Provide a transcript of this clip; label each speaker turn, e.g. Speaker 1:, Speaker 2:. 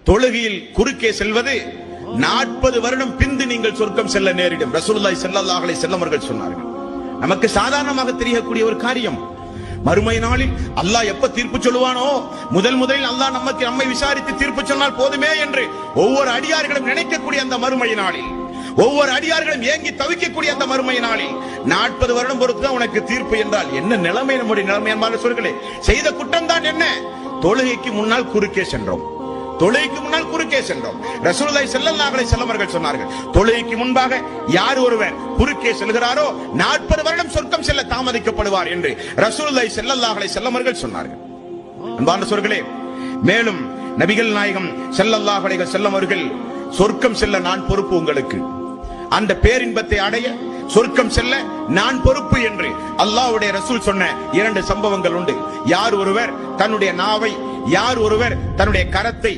Speaker 1: தொழுகையில் குறுக்கே செல்வது 40 வருடம் பிந்து நீங்கள் சொர்க்கம் செல்ல நேரிடும். ரசூலுல்லாஹி ஸல்லல்லாஹு அலைஹி வஸல்லம் அவர்கள் சொன்னார்கள். நமக்கு சாதாரணமாக தெரியக்கூடிய ஒரு காரியம். மறுமை நாளில் அல்லாஹ் எப்ப தீர்ப்பு சொல்லுவானோ, முதலில் அல்லாஹ் நம்மை விசாரித்து தீர்ப்பு சொன்னால் போதுமே என்று ஒவ்வொரு அடியார்களும் நினைக்கக்கூடிய அந்த மறுமை நாளில், ஒவ்வொரு அடியார்களும் ஏங்கி தவிக்கக்கூடிய அந்த மறுமை நாளில் 40 வருடம் பொறுத்து உனக்கு தீர்ப்பு என்றால் என்ன நிலைமை? நம்முடைய நிலைமை என்பார்கள் சொல்களே. செய்த குற்றம் தான் என்ன? தொழுகைக்கு முன்னால் குறுக்கே சென்றோம். தொழுகைக்கு முன்னால் குறுக்கே சென்றோம். ரசூலுல்லாஹி ஸல்லல்லாஹு அலைஹி வஸல்லம் அவர்கள் சொன்னார்கள், தொழுகைக்கு முன்பாக யார் ஒருவர் குறுக்கே செல்கிறாரோ 40 வருடம் சொர்க்கம் செல்ல தாமதிக்கப்படுவார் என்று ரசூலுல்லாஹி ஸல்லல்லாஹு அலைஹி வஸல்லம் அவர்கள் சொன்னார்கள். அன்பான சொற்களே, மேலும் நபிகள் நாயகம் ஸல்லல்லாஹு அலைஹி வஸல்லம் அவர்கள், சொர்க்கம் செல்ல நான் பொறுப்பு உங்களுக்கு, அந்த பேரின்பத்தை அடைய சொர்க்கம் செல்ல நான் பொறுப்பு என்று அல்லாஹ்வுடைய ரசூல் சொன்ன 2 சம்பவங்கள் உண்டு. யார் ஒருவர் தன்னுடைய நாவை, யார் ஒருவர் தன்னுடைய கரத்தை